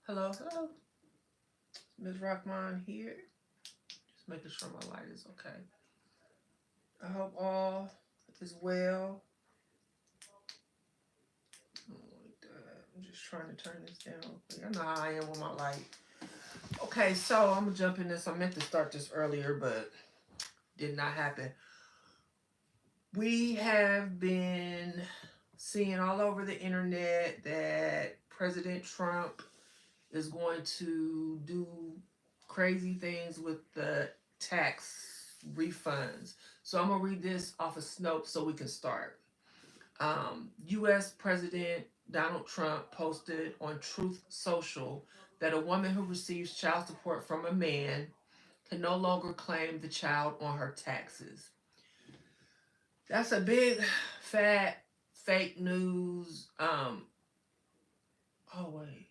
Hello, hello. Ms. Rockmon here. Just making sure my light is okay. I hope all is well. Like that. I'm just trying to turn this down real quick. I know how I am with my light. Okay, so I'm gonna jump in this. I meant to start this earlier, but did not happen. We have been seeing all over the internet that President Trump is going to do crazy things with the tax refunds. So I'm gonna read this off of Snopes so we can start. U.S. President Donald Trump posted on Truth Social that a woman who receives child support from a man can no longer claim the child on her taxes. That's a big, fat, fake news. Oh wait.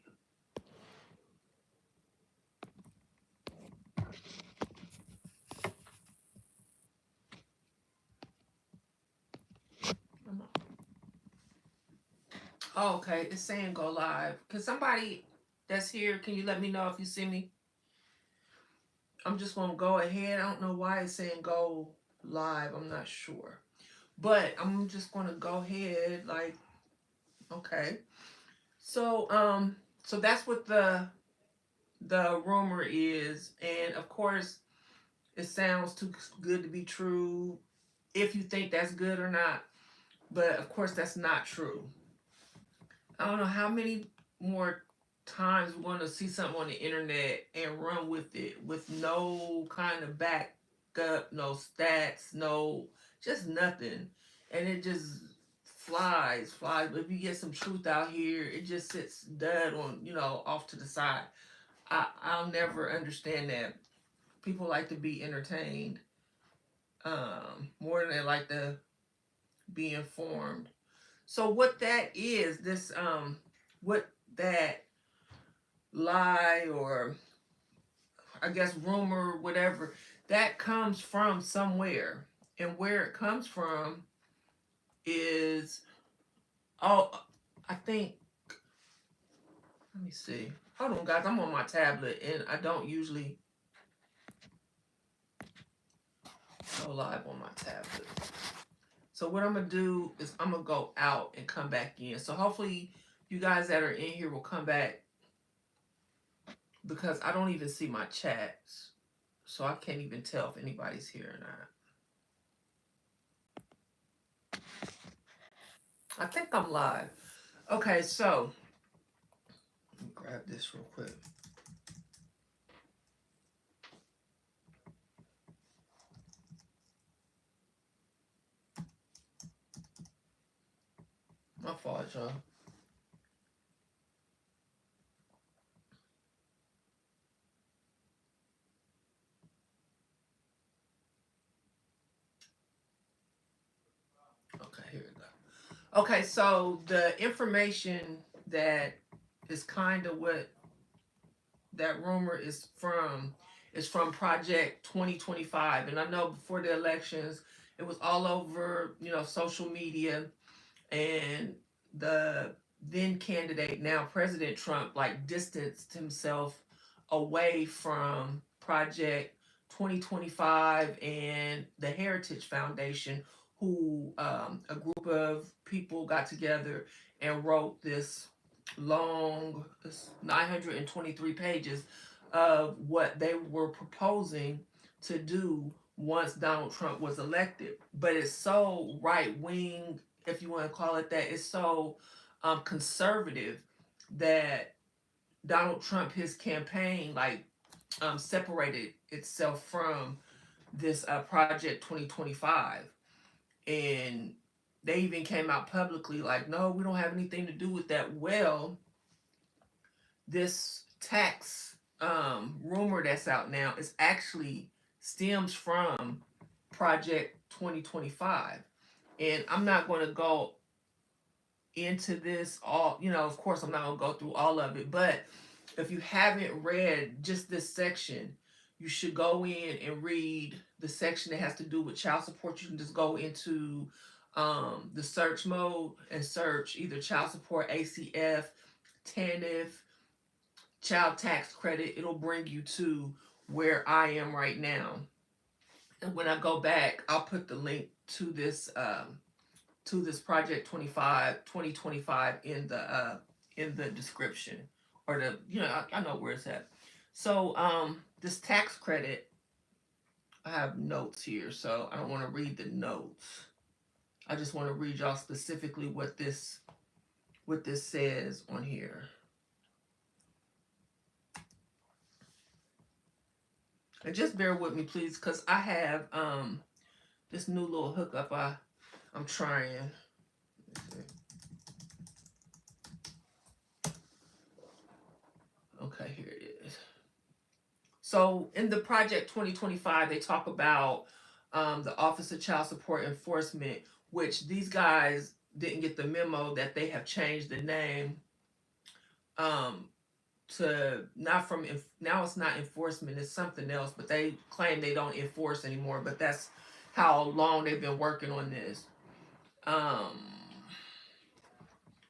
Oh, okay. It's saying go live. Can somebody that's here, can you let me know if you see me? I'm just gonna go ahead. I don't know why it's saying go live. I'm not sure. But I'm just gonna go ahead, like, okay. So that's what the rumor is. And of course it sounds too good to be true if you think that's good or not. But of course that's not true. I don't know how many more times we're going to see something on the internet and run with it with no kind of backup, no stats, no, just nothing. And it just flies. But if you get some truth out here, it just sits dead on, off to the side. I'll never understand that. People like to be entertained more than they like to be informed. So what that is, this what that lie or I guess rumor, whatever, that comes from somewhere. And where it comes from is, oh, I think, let me see. Hold on, guys. I'm on my tablet and I don't usually go live on my tablet. So what I'm going to do is I'm going to go out and come back in. So hopefully you guys that are in here will come back because I don't even see my chats. So I can't even tell if anybody's here or not. I think I'm live. Okay, so let me grab this real quick. My fault, y'all. Okay, here we go. Okay, so the information that is kind of what that rumor is from Project 2025. And I know before the elections, it was all over, social media, and the then candidate, now President Trump, like distanced himself away from Project 2025 and the Heritage Foundation, who a group of people got together and wrote this long 923 pages of what they were proposing to do once Donald Trump was elected. But it's so right wing, if you want to call it that. It's so conservative that Donald Trump, his campaign, like separated itself from this Project 2025. And they even came out publicly like, no, we don't have anything to do with that. Well, this tax rumor that's out now is actually stems from Project 2025. And I'm not going to go into this all, of course, I'm not going to go through all of it. But if you haven't read just this section, you should go in and read the section that has to do with child support. You can just go into the search mode and search either child support, ACF, TANF, child tax credit, it'll bring you to where I am right now. And when I go back, I'll put the link to this project 2025 in the description, or the, I know where it's at. So this tax credit, I have notes here, so I don't want to read the notes. I just want to read y'all specifically what this says on here. And just bear with me, please, because I have this new little hookup I'm trying. Okay, here it is. So in the project 2025, they talk about the Office of Child Support Enforcement, which these guys didn't get the memo that they have changed the name um, to not from now it's not enforcement, it's something else, but they claim they don't enforce anymore, but that's how long they've been working on this.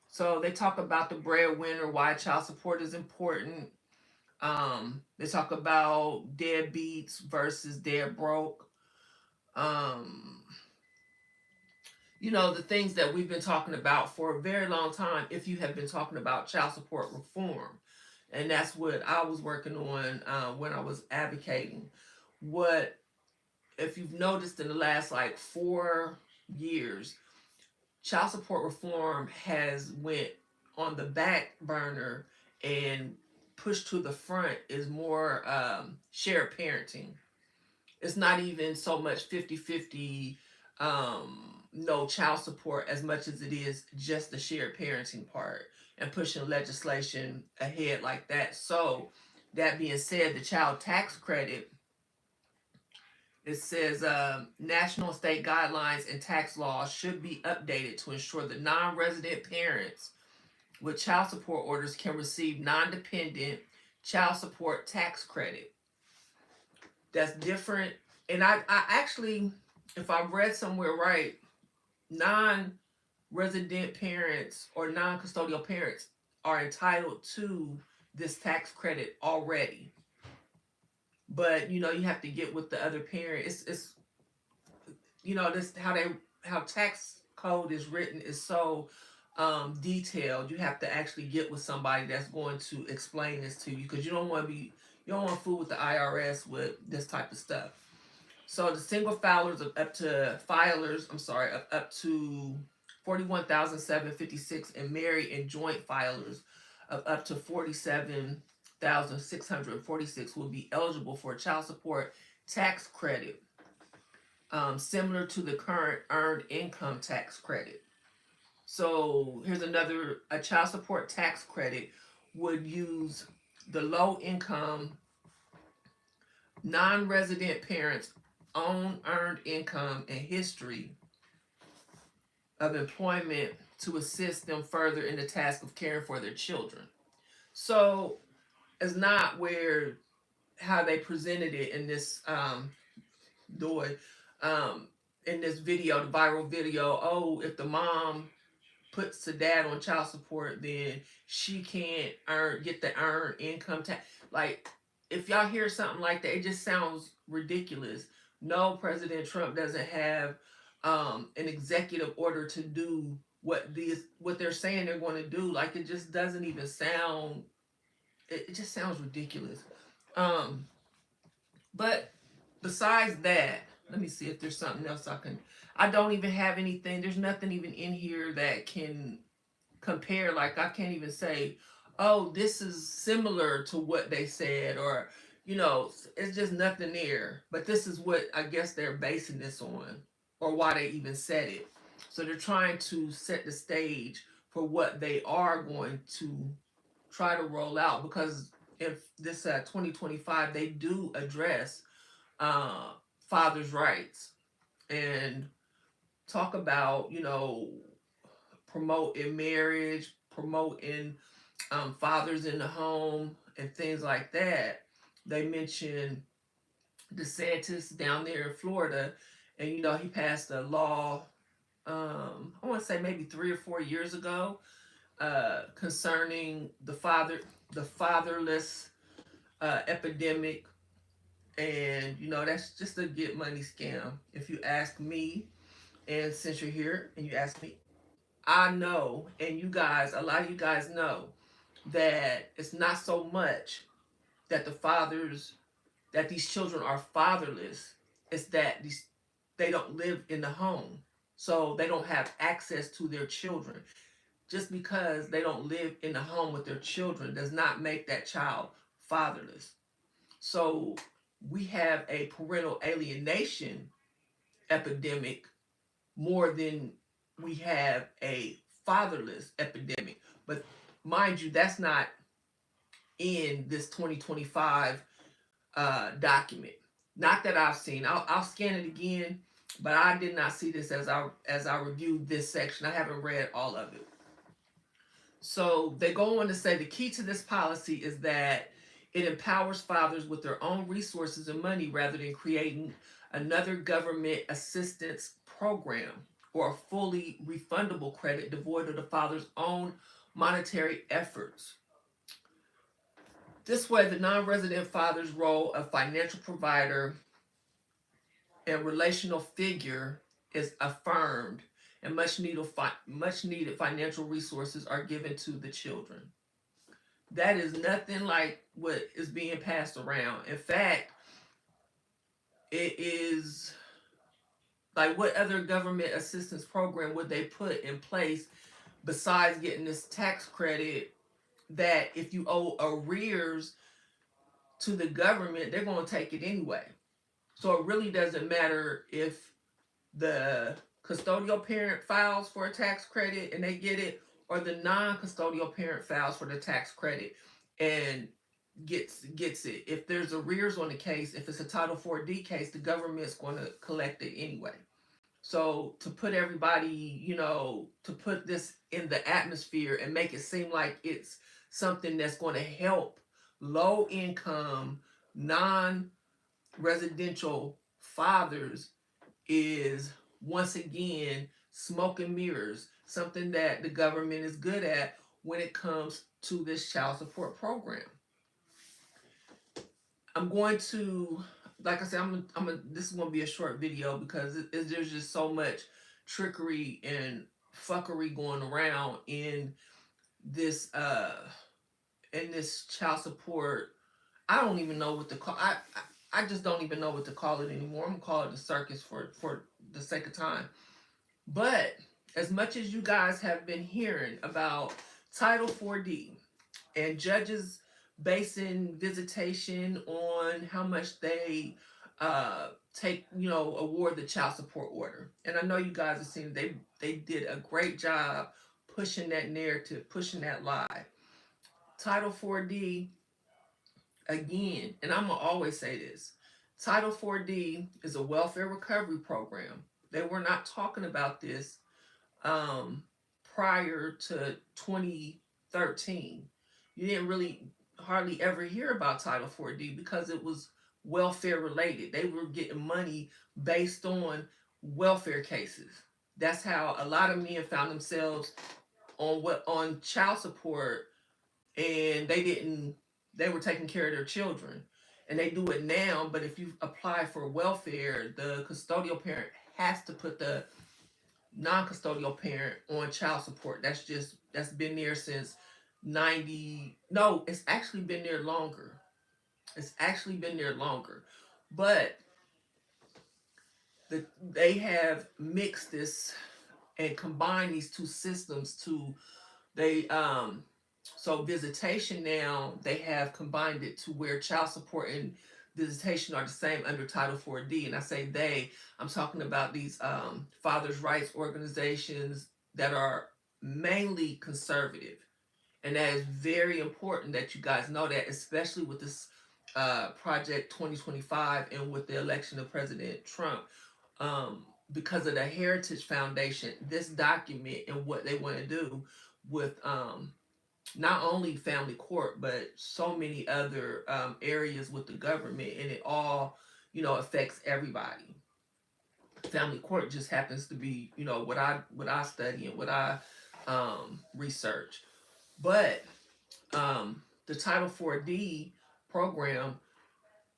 So they talk about the breadwinner, why child support is important. They talk about deadbeats versus dead broke. Um, the things that we've been talking about for a very long time, if you have been talking about child support reform. And that's what I was working on when I was advocating. What, if you've noticed in the last like 4 years, child support reform has went on the back burner, and pushed to the front is more shared parenting. It's not even so much 50-50 no child support, as much as it is just the shared parenting part, and pushing legislation ahead like that. So that being said, the child tax credit, it says national state guidelines and tax laws should be updated to ensure that non-resident parents with child support orders can receive non-dependent child support tax credit. That's different. And I actually, if I read somewhere right, non-resident parents or non-custodial parents are entitled to this tax credit already. But you have to get with the other parent. It's this how tax code is written is so detailed. You have to actually get with somebody that's going to explain this to you, because you don't want to fool with the IRS with this type of stuff. So the single filers of up to up to 41,756, and married and joint filers of up to 47,646 will be eligible for a child support tax credit, similar to the current earned income tax credit. So here's a child support tax credit would use the low income non-resident parents' own earned income and history of employment to assist them further in the task of caring for their children. So it's not where how they presented it in this doy in this video, the viral video. Oh, if the mom puts the dad on child support, then she can't get the earned income tax. Like, if y'all hear something like that, it just sounds ridiculous. No, President Trump doesn't have an executive order to do what they're saying they're going to do. Like, it just doesn't even sound. It just sounds ridiculous. But besides that, let me see if there's something else I can. I don't even have anything. There's nothing even in here that can compare. Like, I can't even say, oh, this is similar to what they said, or it's just nothing there. But this is what I guess they're basing this on, or why they even said it. So they're trying to set the stage for what they are going to try to roll out, because if this 2025, they do address fathers' rights, and talk about promoting marriage, promoting fathers in the home, and things like that. They mentioned DeSantis down there in Florida, and he passed a law. I want to say maybe 3 or 4 years ago, concerning the fatherless epidemic, and that's just a get money scam, if you ask me. And since you're here and you ask me, I know, and you guys, a lot of you guys know that it's not so much that these children are fatherless. It's that they don't live in the home, so they don't have access to their children. Just because they don't live in the home with their children does not make that child fatherless. So we have a parental alienation epidemic more than we have a fatherless epidemic. But mind you, that's not in this 2025 document. Not that I've seen. I'll scan it again, but I did not see this as I reviewed this section. I haven't read all of it. So they go on to say the key to this policy is that it empowers fathers with their own resources and money rather than creating another government assistance program or a fully refundable credit devoid of the father's own monetary efforts. This way, the non-resident father's role of financial provider and relational figure is affirmed, and much needed financial resources are given to the children. That is nothing like what is being passed around. In fact, it is like, what other government assistance program would they put in place besides getting this tax credit that if you owe arrears to the government, they're going to take it anyway. So it really doesn't matter if the custodial parent files for a tax credit and they get it, or the non-custodial parent files for the tax credit and gets it. If there's arrears on the case, if it's a Title 4D case, the government's going to collect it anyway. So to put everybody, to put this in the atmosphere and make it seem like it's something that's going to help low income, non residential fathers is once again smoke and mirrors, something that the government is good at when it comes to this child support program. I'm going to, like I said, this is going to be a short video because there's just so much trickery and fuckery going around in this child support. I don't even know what to call. I just don't even know what to call it anymore. I'm gonna call it the circus for the sake of time. But as much as you guys have been hearing about Title 4D and judges basing visitation on how much they award the child support order, and I know you guys have seen they did a great job pushing that narrative, pushing that lie. Title 4D, again, and I'm going to always say this, Title 4D is a welfare recovery program. They were not talking about this prior to 2013. You didn't really hardly ever hear about Title 4D because it was welfare related. They were getting money based on welfare cases. That's how a lot of men found themselves on child support, and they were taking care of their children, and they do it now. But if you apply for welfare, the custodial parent has to put the non-custodial parent on child support. That's been there since 90. No, it's actually been there longer. But they have mixed this and combined these two systems to they so visitation, now they have combined it to where child support and visitation are the same under Title 4D. And I say I'm talking about these fathers' rights organizations that are mainly conservative. And that is very important that you guys know that, especially with this Project 2025 and with the election of President Trump. Because of the Heritage Foundation, this document and what they want to do with not only family court, but so many other areas with the government, and it all, affects everybody. Family court just happens to be, what I study and what I research. But the Title 4D program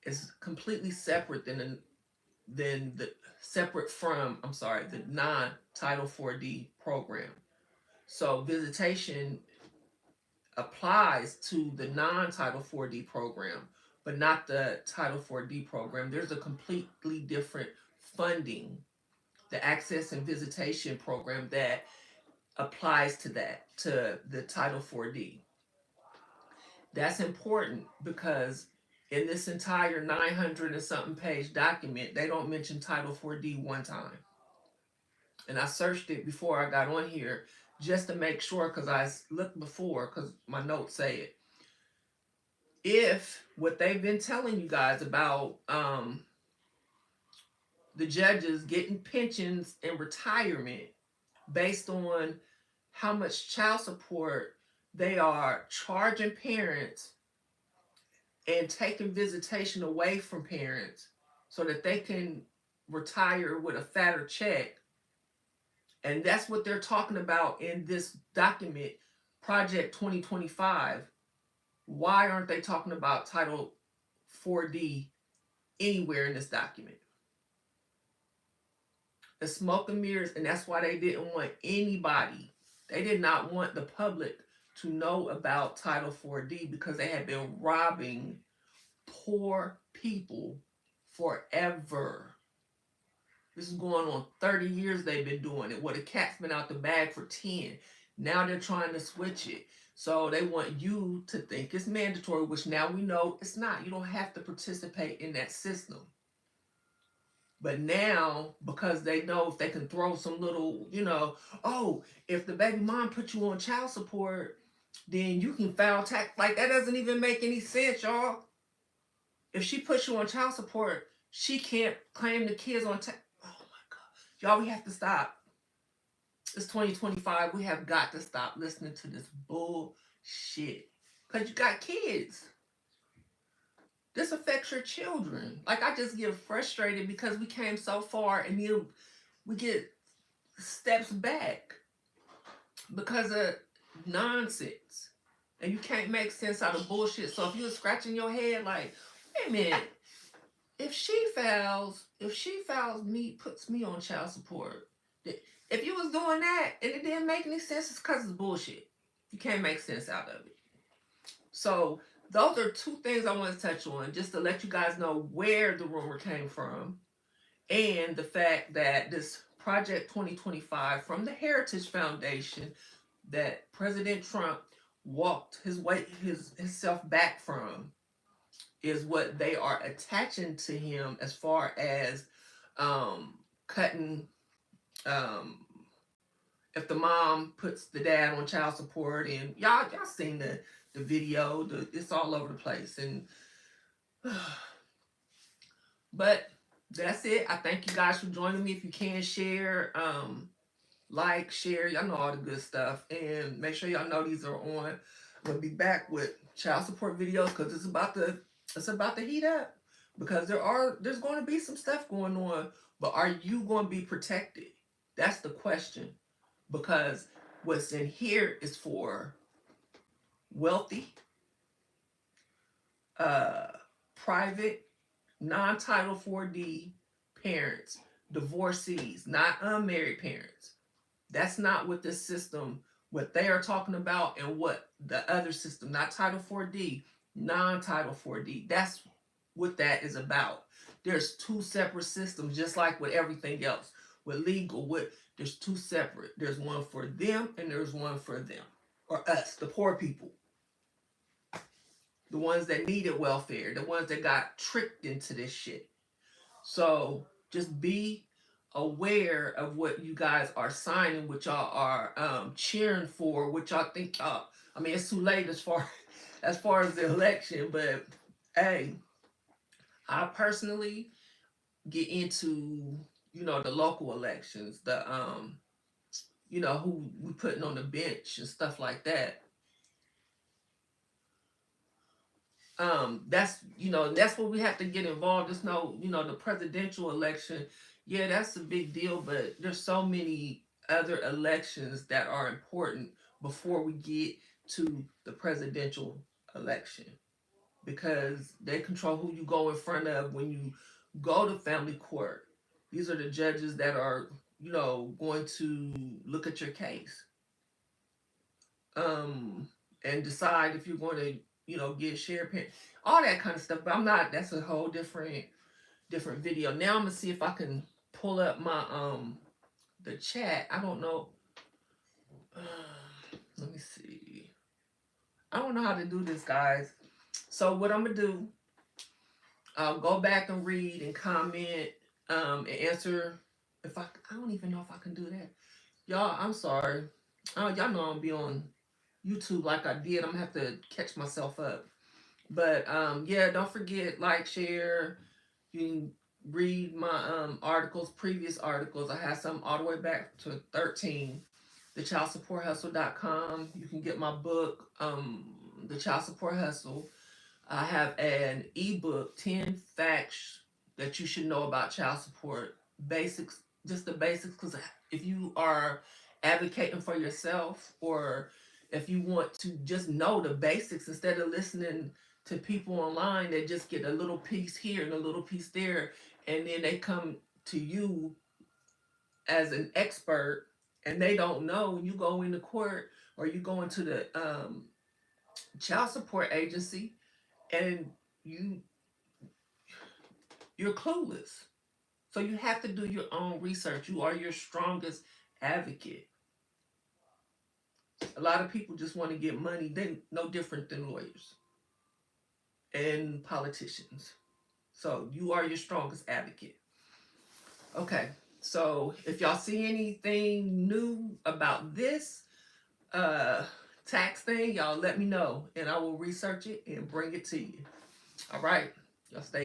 is completely separate than the separate from, I'm sorry, the non-Title 4D program. So visitation applies to the non-Title 4D program, but not the Title 4D program. There's a completely different funding, the access and visitation program, that applies to that, to the Title 4D. That's important because in this entire 900 and something page document, they don't mention Title 4D one time. And I searched it before I got on here just to make sure, because I looked before, because my notes say it. If what they've been telling you guys about the judges getting pensions and retirement based on how much child support they are charging parents and taking visitation away from parents so that they can retire with a fatter check. And that's what they're talking about in this document, Project 2025. Why aren't they talking about Title 4D anywhere in this document? It's smoke and mirrors, and that's why they didn't want anybody. They did not want the public to know about Title 4D because they had been robbing poor people forever. This is going on 30 years they've been doing it. Well, the cat's been out the bag for 10. Now they're trying to switch it. So they want you to think it's mandatory, which now we know it's not. You don't have to participate in that system. But now, because they know if they can throw some little, oh, if the baby mom put you on child support, then you can file tax. Like, that doesn't even make any sense, y'all. If she puts you on child support, she can't claim the kids on tax. Oh my God. Y'all, we have to stop. It's 2025. We have got to stop listening to this bullshit. Because you got kids. This affects your children. Like, I just get frustrated because we came so far and then we get steps back because of nonsense. And you can't make sense out of bullshit. So if you're scratching your head like, wait a minute, if she files me, puts me on child support. If you was doing that and it didn't make any sense, it's because it's bullshit. You can't make sense out of it. So those are two things I want to touch on, just to let you guys know where the rumor came from, and the fact that this Project 2025 from the Heritage Foundation that President Trump walked himself back from is what they are attaching to him as far as cutting, if the mom puts the dad on child support, and y'all seen the video, it's all over the place. And but that's it. I thank you guys for joining me. If you can share, like, share, y'all know all the good stuff, and make sure y'all know these are on. We'll be back with child support videos because it's about to heat up, because there's going to be some stuff going on, but are you going to be protected? That's the question, because what's in here is for wealthy, private, non-Title 4D parents, divorcees, not unmarried parents. That's not what this system, what they are talking about, and what the other system, not Title 4D, non-Title 4D, that's what that is about. There's two separate systems, just like with everything else. With legal, there's two separate. There's one for them and there's one for them, or us, the poor people. The ones that needed welfare, the ones that got tricked into this shit. So just be aware of what you guys are signing, what y'all are cheering for, what y'all think. I mean, it's too late as far as the election, but hey, I personally get into the local elections, the who we putting on the bench and stuff like that. That's what we have to get involved. There's the presidential election, yeah, that's a big deal, but there's so many other elections that are important before we get to the presidential election, because they control who you go in front of when you go to family court. These are the judges that are, going to look at your case, um, and decide if you're going to, get share parent, all that kind of stuff. But I'm not. That's a whole different video. Now I'm gonna see if I can pull up my the chat. I don't know. Let me see. I don't know how to do this, guys. So what I'm gonna do, I'll go back and read and comment, and answer. If I don't even know if I can do that. Y'all, I'm sorry. Y'all know I'm be on YouTube like I did. I'm gonna have to catch myself up. But yeah, don't forget, like, share. You can read my articles, previous articles. I have some all the way back to 13. TheChildSupportHustle.com. You can get my book, The Child Support Hustle. I have an ebook, 10 facts that you should know about child support. Basics, just the basics, because if you are advocating for yourself, or if you want to just know the basics instead of listening to people online that just get a little piece here and a little piece there, and then they come to you as an expert and they don't know. When you go into court or you go into the child support agency, and you you're clueless. So you have to do your own research. You are your strongest advocate. A lot of people just want to get money. They're no different than lawyers and politicians. So you are your strongest advocate. Okay. So if y'all see anything new about this uh tax thing, y'all let me know and I will research it and bring it to you. All right. Y'all stay